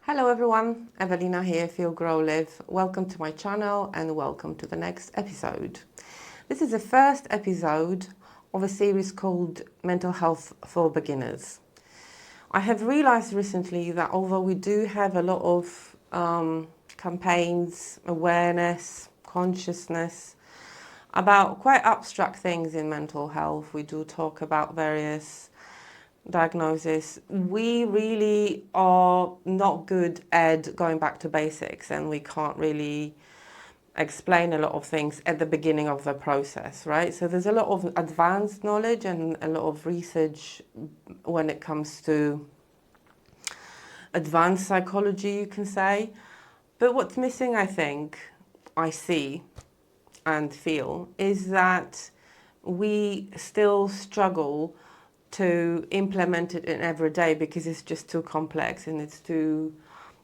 Hello everyone, Evelina here, Feel Grow Live. Welcome to my channel and welcome to the next episode. This is the first episode of a series called Mental Health for Beginners. I have realized recently that although we do have a lot of campaigns, awareness, consciousness about quite abstract things in mental health, we do talk about various diagnosis, we really are not good at going back to basics, and we can't really explain a lot of things at the beginning of the process, right? So there's a lot of advanced knowledge and a lot of research when it comes to advanced psychology, you can say. But what's missing, I think, I see and feel, is that we still struggle to implement it in every day because it's just too complex and it's too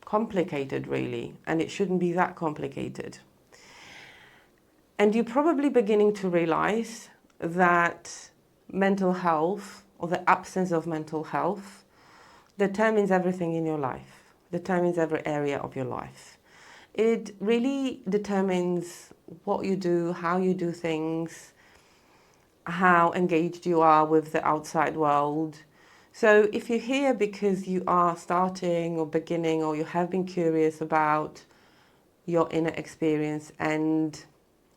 complicated, really, and it shouldn't be that complicated. And you're probably beginning to realize that mental health, or the absence of mental health, determines everything in your life, determines every area of your life. It really determines what you do, how you do things, how engaged you are with the outside world. So if you're here because you are starting or beginning, or you have been curious about your inner experience and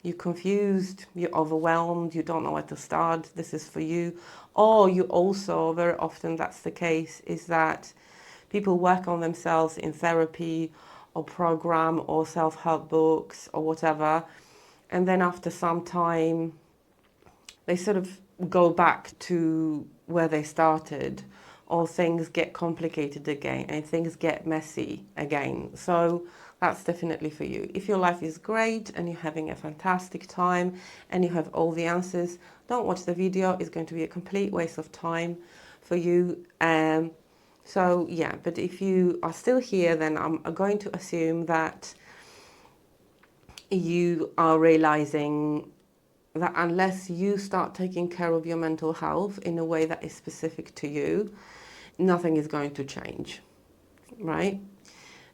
you're confused, you're overwhelmed, you don't know where to start, this is for you. Or you also, very often that's the case, is that people work on themselves in therapy or program or self-help books or whatever, and then after some time they sort of go back to where they started, or things get complicated again and things get messy again. So that's definitely for you. If your life is great and you're having a fantastic time and you have all the answers, don't watch the video. It's going to be a complete waste of time for you. So yeah, but if you are still here, then I'm going to assume that you are realizing that unless you start taking care of your mental health in a way that is specific to you, nothing is going to change, right?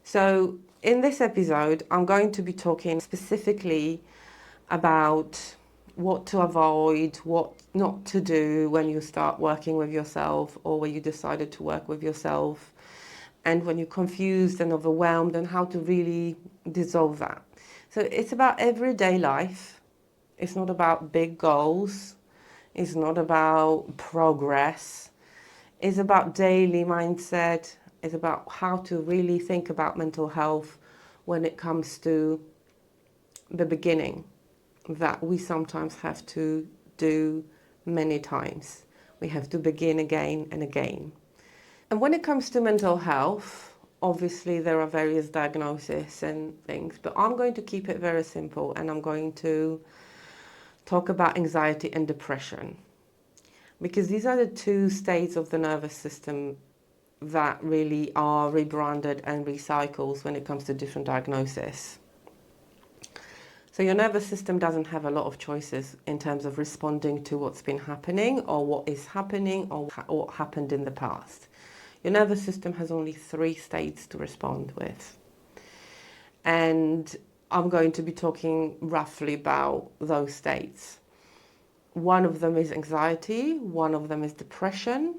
So in this episode, I'm going to be talking specifically about what to avoid, what not to do when you start working with yourself, or when you decided to work with yourself, and when you're confused and overwhelmed, and how to really dissolve that. So it's about everyday life. It's not about big goals. It's not about progress. It's about daily mindset. It's about how to really think about mental health when it comes to the beginning, that we sometimes have to do many times. We have to begin again and again. And when it comes to mental health, obviously there are various diagnoses and things, but I'm going to keep it very simple, and I'm going to talk about anxiety and depression, because these are the two states of the nervous system that really are rebranded and recycled when it comes to different diagnoses. So your nervous system doesn't have a lot of choices in terms of responding to what's been happening, or what is happening, or what happened in the past. Your nervous system has only 3 states to respond with. And I'm going to be talking roughly about those states. One of them is anxiety, one of them is depression,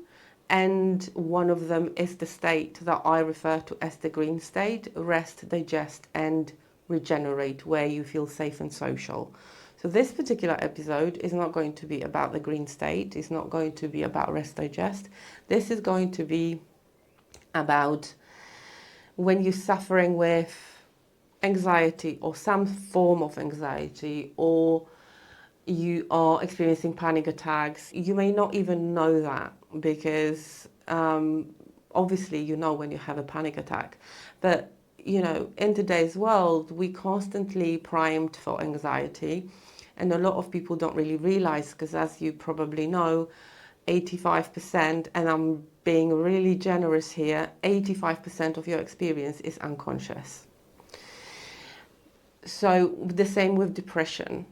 and one of them is the state that I refer to as the green state: rest, digest, and regenerate, where you feel safe and social. So this particular episode is not going to be about the green state, it's not going to be about rest, digest. This is going to be about when you're suffering with anxiety or some form of anxiety, or you are experiencing panic attacks. You may not even know that, because obviously you know when you have a panic attack, but you know, in today's world we constantly primed for anxiety, and a lot of people don't really realize, because as you probably know, 85%, and I'm being really generous here, 85% of your experience is unconscious. So the same with depression.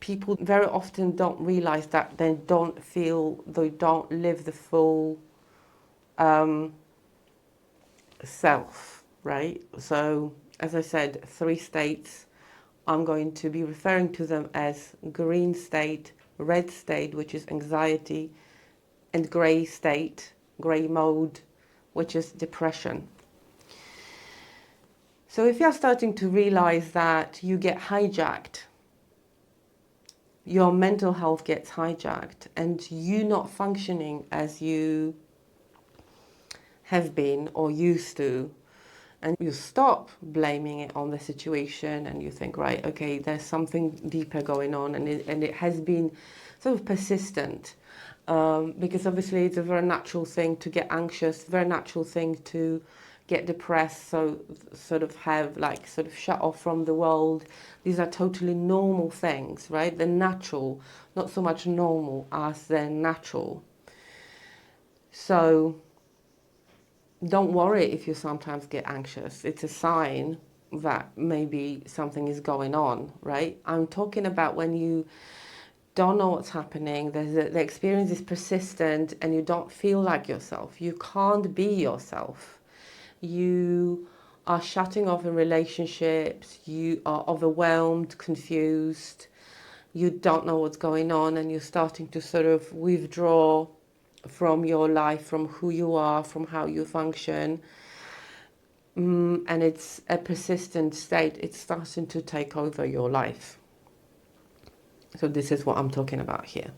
People very often don't realize that they don't live the full self, right? So, as I said, 3 states, I'm going to be referring to them as green state, red state, which is anxiety, and grey state, grey mode, which is depression. So if you're starting to realize that you get hijacked, your mental health gets hijacked, and you not functioning as you have been or used to, and you stop blaming it on the situation and you think, right, okay, there's something deeper going on, and it has been sort of persistent, because obviously it's a very natural thing to get anxious, very natural thing to get depressed, so sort of have like sort of shut off from the world. These are totally normal things, right? They're natural, not so much normal as they're natural. So don't worry if you sometimes get anxious. It's a sign that maybe something is going on, right? I'm talking about when you don't know what's happening, the experience is persistent and you don't feel like yourself. You can't be yourself. You are shutting off in relationships, you are overwhelmed, confused, you don't know what's going on, and you're starting to sort of withdraw from your life, from who you are, from how you function. And it's a persistent state. It's starting to take over your life. So this is what I'm talking about here.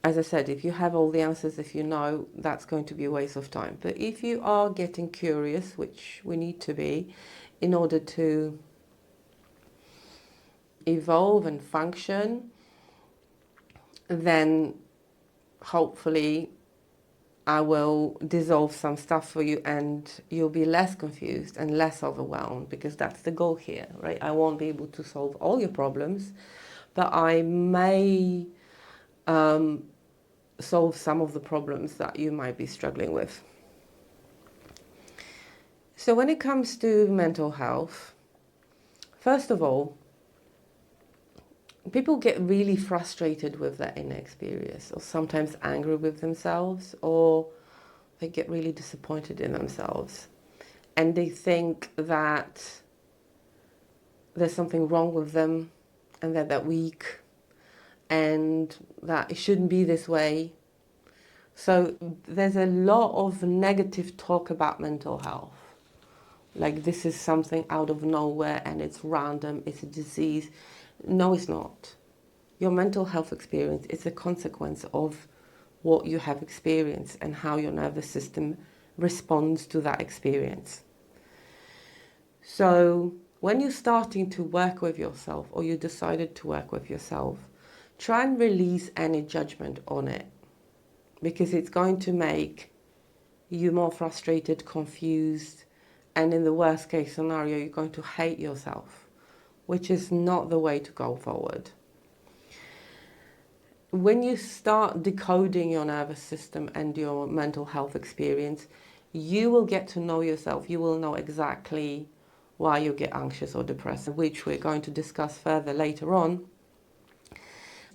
As I said, if you have all the answers, if you know, that's going to be a waste of time. But if you are getting curious, which we need to be in order to evolve and function, then hopefully I will dissolve some stuff for you and you'll be less confused and less overwhelmed, because that's the goal here, right? I won't be able to solve all your problems, but I may solve some of the problems that you might be struggling with. So when it comes to mental health, first of all, people get really frustrated with their inner experience, or sometimes angry with themselves, or they get really disappointed in themselves. And they think that there's something wrong with them and that they're weak and that it shouldn't be this way. So there's a lot of negative talk about mental health. Like this is something out of nowhere and it's random, it's a disease. No, it's not. Your mental health experience is a consequence of what you have experienced and how your nervous system responds to that experience. So when you're starting to work with yourself, or you decided to work with yourself, try and release any judgment on it, because it's going to make you more frustrated, confused, and in the worst case scenario, you're going to hate yourself, which is not the way to go forward. When you start decoding your nervous system and your mental health experience, you will get to know yourself. You will know exactly why you get anxious or depressed, which we're going to discuss further later on.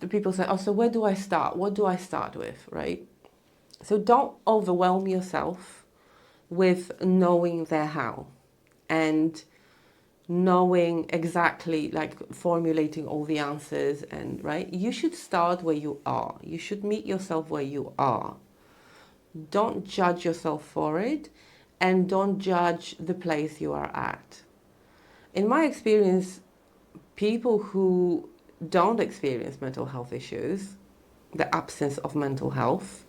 The people say, oh, so where do I start? What do I start with, right? So don't overwhelm yourself with knowing the how and knowing exactly, like formulating all the answers, and right, you should start where you are. You should meet yourself where you are. Don't judge yourself for it, and don't judge the place you are at. In my experience, people who don't experience mental health issues, the absence of mental health,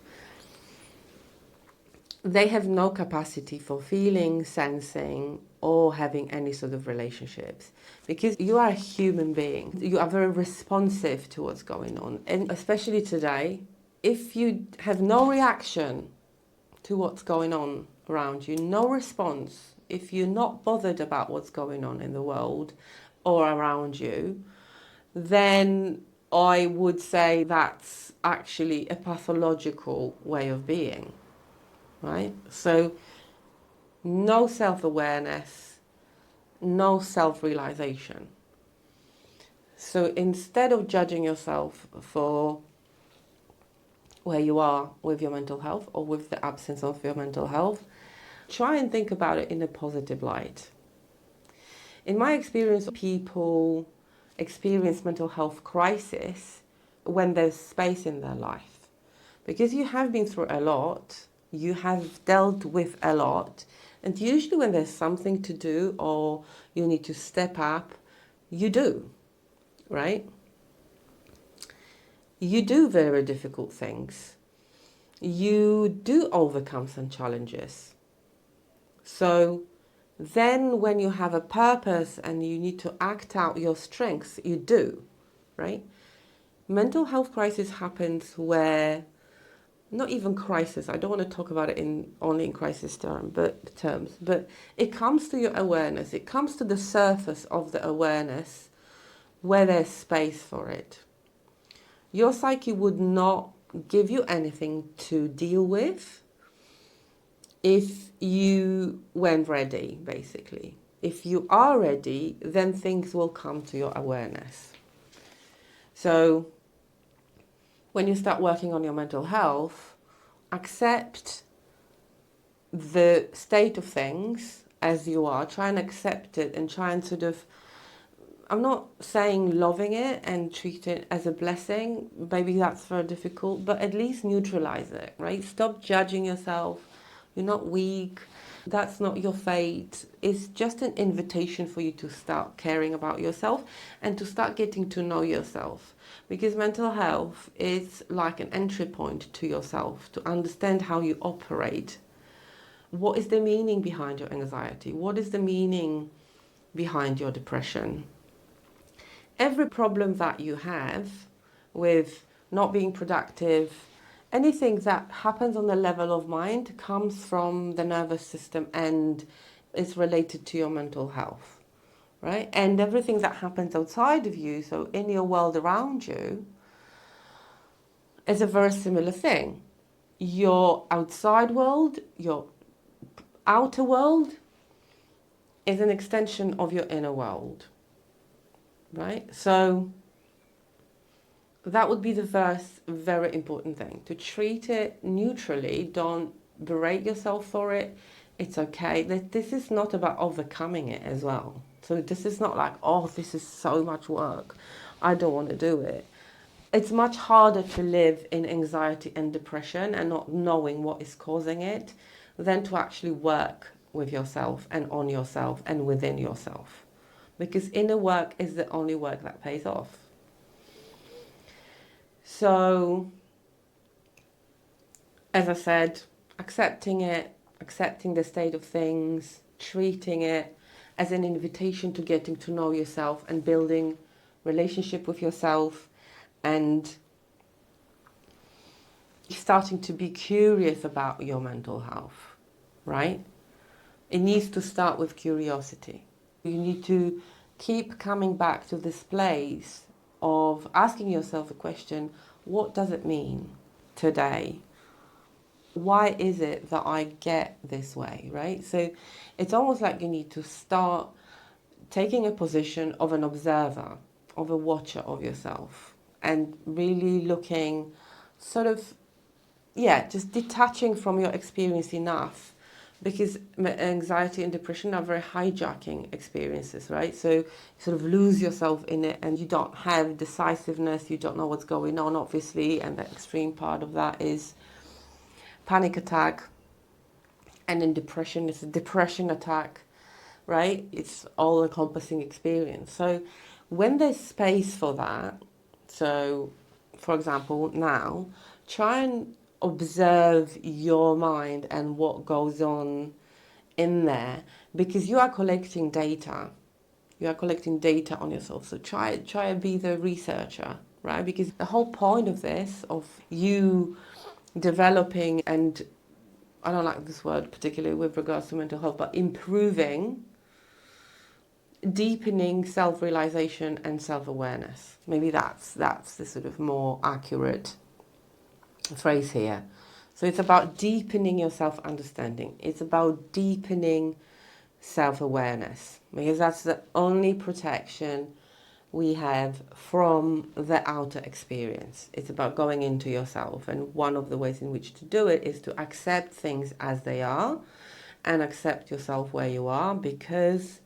they have no capacity for feeling, sensing, or having any sort of relationships, because you are a human being. You are very responsive to what's going on. And especially today, if you have no reaction to what's going on around you, no response, if you're not bothered about what's going on in the world or around you, then I would say that's actually a pathological way of being. Right? So no self-awareness, no self-realization. So instead of judging yourself for where you are with your mental health or with the absence of your mental health, Try and think about it in a positive light. In my experience, people experience mental health crisis when there's space in their life. Because you have been through a lot, you have dealt with a lot, and usually when there's something to do or you need to step up, you do, right? You do very difficult things. You do overcome some challenges. So then when you have a purpose and you need to act out your strengths, you do, right? Mental health crisis happens where, not even crisis, I don't want to talk about it only in crisis terms, but it comes to your awareness, it comes to the surface of the awareness where there's space for it. Your psyche would not give you anything to deal with if you weren't ready, basically. If you are ready, then things will come to your awareness. So when you start working on your mental health, accept the state of things as you are. Try and accept it and try and sort of, I'm not saying loving it and treat it as a blessing. Maybe that's very difficult, but at least neutralize it, right? Stop judging yourself. You're not weak. That's not your fate. It's just an invitation for you to start caring about yourself and to start getting to know yourself. Because mental health is like an entry point to yourself, to understand how you operate. What is the meaning behind your anxiety? What is the meaning behind your depression? Every problem that you have with not being productive, anything that happens on the level of mind comes from the nervous system and is related to your mental health, right? And everything that happens outside of you, so in your world around you, is a very similar thing. Your outside world, your outer world, is an extension of your inner world, right? So that would be the first very important thing, to treat it neutrally. Don't berate yourself for it. It's okay. This is not about overcoming it as well. So this is not like, oh, this is so much work, I don't want to do it. It's much harder to live in anxiety and depression and not knowing what is causing it than to actually work with yourself and on yourself and within yourself. Because inner work is the only work that pays off. So, as I said, accepting it, accepting the state of things, treating it as an invitation to getting to know yourself and building relationship with yourself, and starting to be curious about your mental health, right? It needs to start with curiosity. You need to keep coming back to this place of asking yourself a question: what does it mean today? Why is it that I get this way, right? So it's almost like you need to start taking a position of an observer, of a watcher of yourself, and really looking sort of, just detaching from your experience enough, because anxiety and depression are very hijacking experiences, right? So you sort of lose yourself in it and you don't have decisiveness, you don't know what's going on, obviously, and the extreme part of that is panic attack. And in depression, it's a depression attack, right? It's all-encompassing experience. So when there's space for that, so for example, now, try and observe your mind and what goes on in there, because you are collecting data. You are collecting data on yourself. So try and be the researcher, right? Because the whole point of this, of you developing, and I don't like this word particularly with regards to mental health, but improving, deepening self-realization and self-awareness. Maybe that's the sort of more accurate phrase here. So it's about deepening your self-understanding. It's about deepening self-awareness, because that's the only protection we have from the outer experience. It's about going into yourself, and one of the ways in which to do it is to accept things as they are and accept yourself where you are, because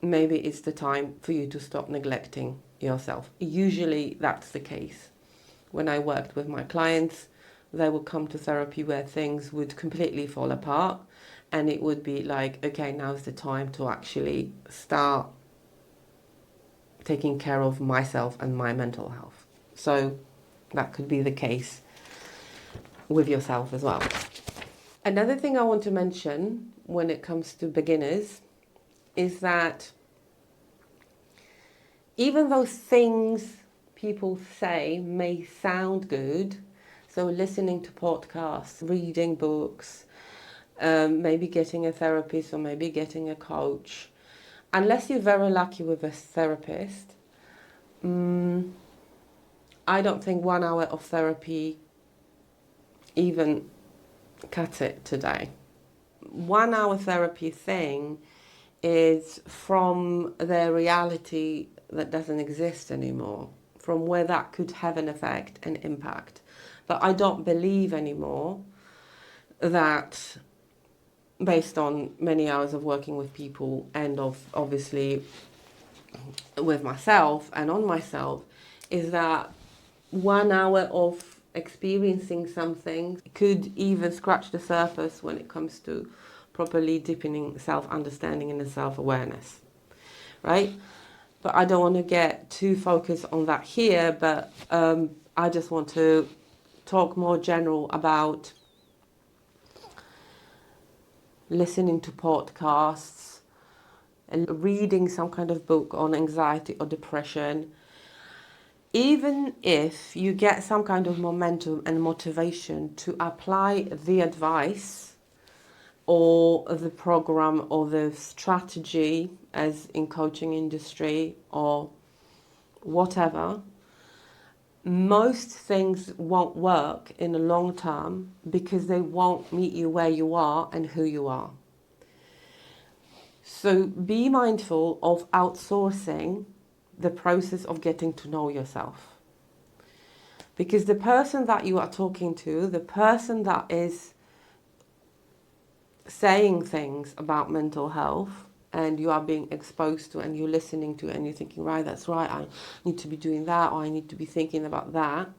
maybe it's the time for you to stop neglecting yourself. Usually that's the case. When I worked with my clients, they would come to therapy where things would completely fall apart, and it would be like, okay, now's the time to actually start taking care of myself and my mental health. So that could be the case with yourself as well. Another thing I want to mention when it comes to beginners is that even though things people say may sound good, so listening to podcasts, reading books, maybe getting a therapist or maybe getting a coach, unless you're very lucky with a therapist, I don't think 1 hour of therapy even cuts it today. 1 hour therapy thing is from the reality that doesn't exist anymore, from where that could have an effect and impact. But I don't believe anymore that, based on many hours of working with people and of obviously with myself and on myself, is that 1 hour of experiencing something could even scratch the surface when it comes to properly deepening self-understanding and self-awareness, right? But I don't want to get too focused on that here, but I just want to talk more general about listening to podcasts and reading some kind of book on anxiety or depression. Even if you get some kind of momentum and motivation to apply the advice or the program or the strategy, as in coaching industry or whatever, most things won't work in the long term because they won't meet you where you are and who you are. So be mindful of outsourcing the process of getting to know yourself. Because the person that you are talking to, the person that is saying things about mental health and you are being exposed to and you're listening to and you're thinking, right, that's right, I need to be doing that, or I need to be thinking about that,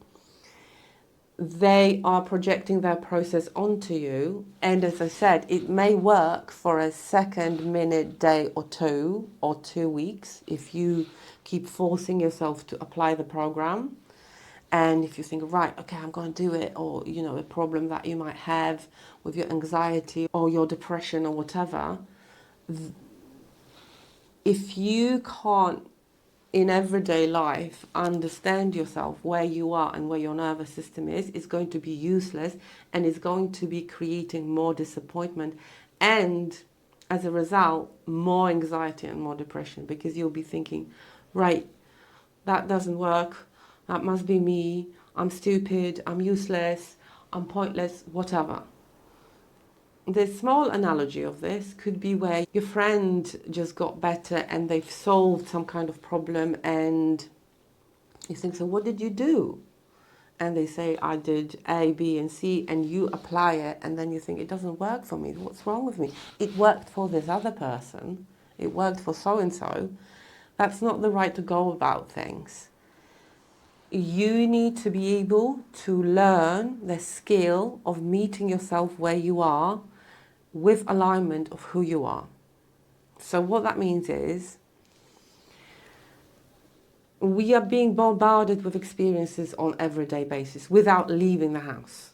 they are projecting their process onto you. And as I said, it may work for a second, minute, day or 2 weeks if you keep forcing yourself to apply the program. And if you think, right, okay, I'm going to do it, or, you know, a problem that you might have with your anxiety or your depression or whatever, if you can't in everyday life understand yourself, where you are and where your nervous system is, it's going to be useless, and it's going to be creating more disappointment and, as a result, more anxiety and more depression, because you'll be thinking, right, that doesn't work, that must be me, I'm stupid, I'm useless, I'm pointless, whatever. The small analogy of this could be where your friend just got better and they've solved some kind of problem, and you think, so what did you do? And they say, I did A, B, and C, and you apply it, and then you think, it doesn't work for me. What's wrong with me? It worked for this other person. It worked for so-and-so. That's not the right to go about things. You need to be able to learn the skill of meeting yourself where you are with alignment of who you are. So what that means is we are being bombarded with experiences on everyday basis without leaving the house,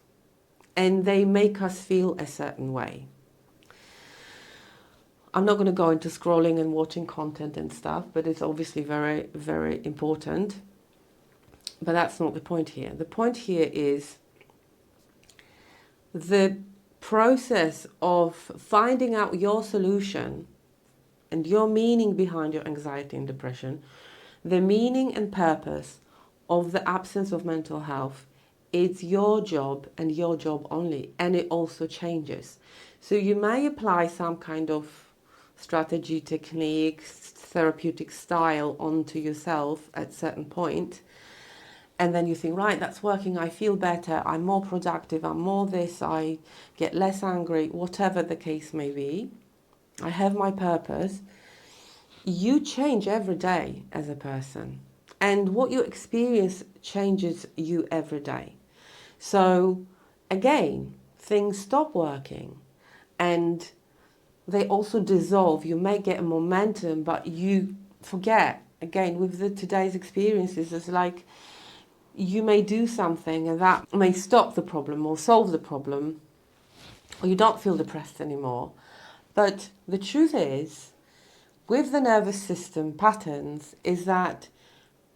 and they make us feel a certain way. I'm not going to go into scrolling and watching content and stuff, but it's obviously very, very important. But that's not the point here. The point here is the process of finding out your solution and your meaning behind your anxiety and depression, the meaning and purpose of the absence of mental health. It's your job and your job only, and it also changes. So you may apply some kind of strategy, technique, therapeutic style onto yourself at certain point, And then you think, right, that's working, I feel better, I'm more productive, I'm more this, I get less angry, whatever the case may be. I have my purpose. You change every day as a person. And what you experience changes you every day. So again, things stop working and they also dissolve. You may get a momentum, but you forget. Again, with today's experiences, it's like you may do something and that may stop the problem or solve the problem, or you don't feel depressed anymore. But the truth is, with the nervous system patterns, is that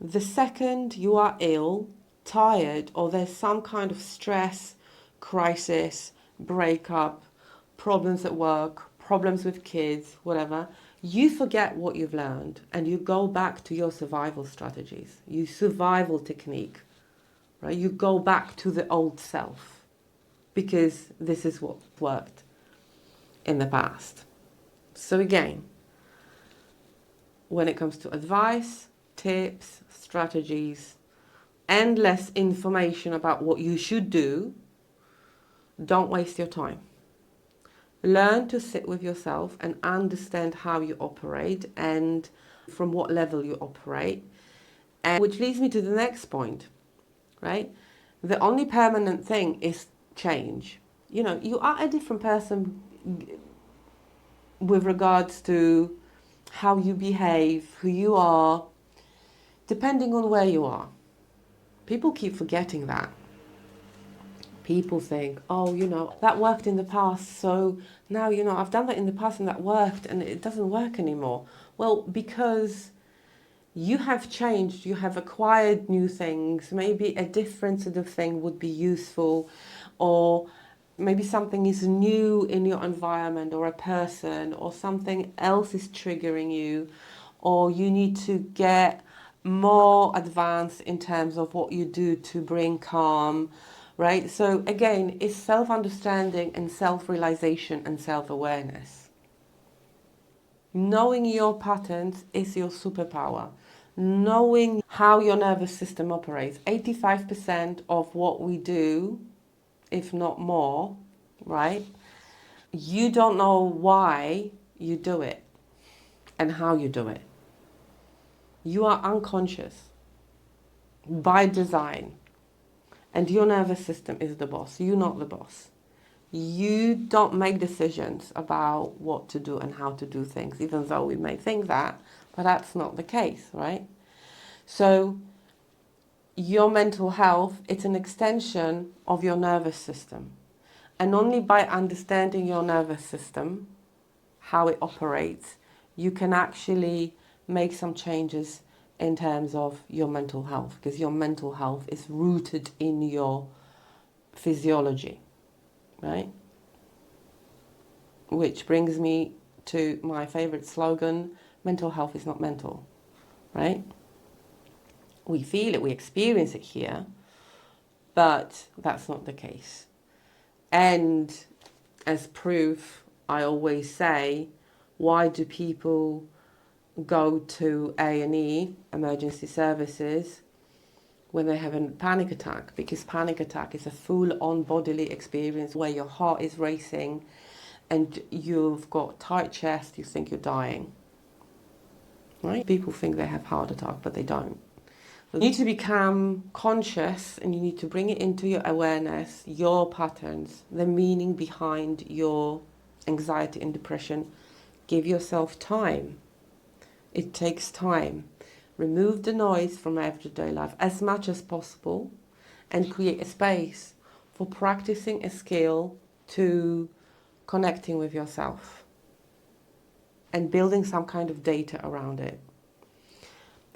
the second you are ill, tired, or there's some kind of stress, crisis, breakup, problems at work, problems with kids, whatever, you forget what you've learned and you go back to your survival strategies, your survival technique, right? You go back to the old self because this is what worked in the past. So again, when it comes to advice, tips, strategies, endless information about what you should do, don't waste your time. Learn to sit with yourself and understand how you operate and from what level you operate. And which leads me to the next point, right? The only permanent thing is change. You know, you are a different person with regards to how you behave, who you are, depending on where you are. People keep forgetting that. People think, oh, you know, that worked in the past, so now, you know, I've done that in the past and that worked and it doesn't work anymore. Well, because you have changed, you have acquired new things, maybe a different sort of thing would be useful, or maybe something is new in your environment or a person, or something else is triggering you, or you need to get more advanced in terms of what you do to bring calm, right? So again, it's self-understanding and self-realization and self-awareness. Knowing your patterns is your superpower. Knowing how your nervous system operates. 85% of what we do, if not more, right? You don't know why you do it and how you do it. You are unconscious by design. And your nervous system is the boss. You're not the boss. You don't make decisions about what to do and how to do things, even though we may think that, but that's not the case, right? So your mental health, it's an extension of your nervous system. And only by understanding your nervous system, how it operates, you can actually make some changes in terms of your mental health, because your mental health is rooted in your physiology, right? Which brings me to my favorite slogan, mental health is not mental, right? We feel it, we experience it here, but that's not the case. And as proof, I always say, why do people go to A&E, emergency services, when they have a panic attack? Because panic attack is a full-on bodily experience where your heart is racing and you've got tight chest, you think you're dying, right? People think they have heart attack, but they don't. So you need to become conscious and you need to bring it into your awareness, your patterns, the meaning behind your anxiety and depression. Give yourself time. It takes time. Remove the noise from everyday life as much as possible and create a space for practicing a skill to connecting with yourself and building some kind of data around it.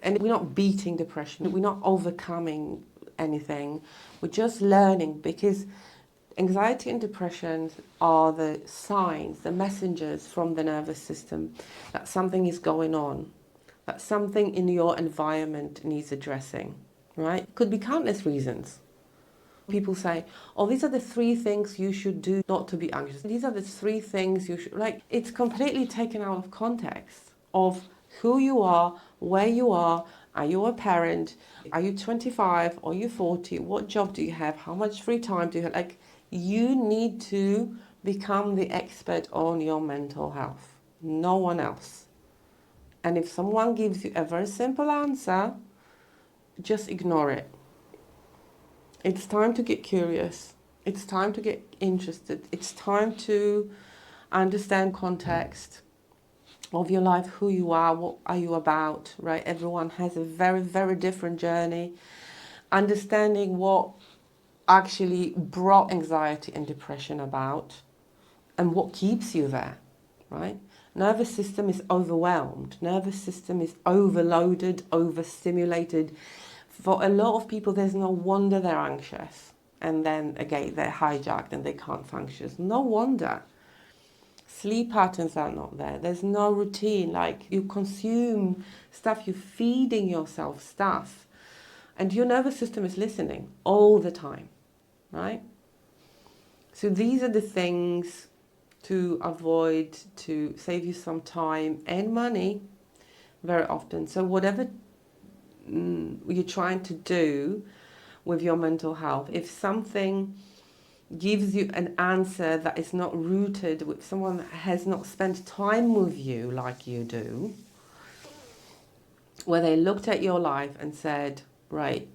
And we're not beating depression, we're not overcoming anything, we're just learning, because anxiety and depression are the signs, the messengers from the nervous system that something is going on, that something in your environment needs addressing, right? It could be countless reasons. People say, oh, these are the 3 things you should do not to be anxious. These are the 3 things you should, like, it's completely taken out of context of who you are, where you are, Are you a parent? Are you 25 or you 40? What job do you have? How much free time do you have? Like, you need to become the expert on your mental health. No one else. And if someone gives you a very simple answer, just ignore it. It's time to get curious. It's time to get interested. It's time to understand context of your life, who you are, what are you about, right? Everyone has a very, very different journey. Understanding what actually brought anxiety and depression about and what keeps you there, right? Nervous system is overwhelmed. Nervous system is overloaded, overstimulated. For a lot of people, there's no wonder they're anxious. And then again, they're hijacked and they can't function. No wonder. Sleep patterns are not there. There's no routine. Like, you consume stuff, you're feeding yourself stuff. And your nervous system is listening all the time, right? So these are the things to avoid, to save you some time and money very often. So whatever you're trying to do with your mental health, if something gives you an answer that is not rooted with someone that has not spent time with you like you do, where they looked at your life and said, right,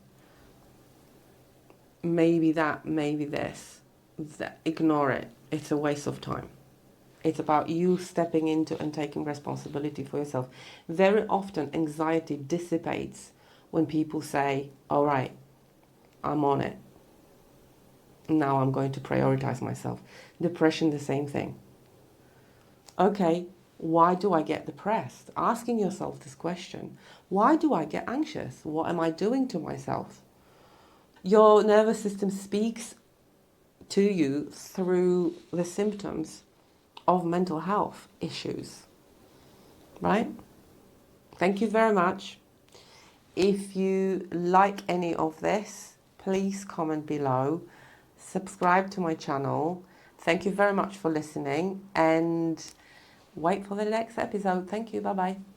maybe that, maybe this, ignore it. It's a waste of time. It's about you stepping into and taking responsibility for yourself. Very often, anxiety dissipates when people say, all right, I'm on it. Now I'm going to prioritize myself. Depression, the same thing. Okay, why do I get depressed? Asking yourself this question. Why do I get anxious? What am I doing to myself? Your nervous system speaks to you through the symptoms of mental health issues, right? Thank you very much. If you like any of this, please comment below. Subscribe to my channel. Thank you very much for listening and wait for the next episode. Thank you. Bye-bye.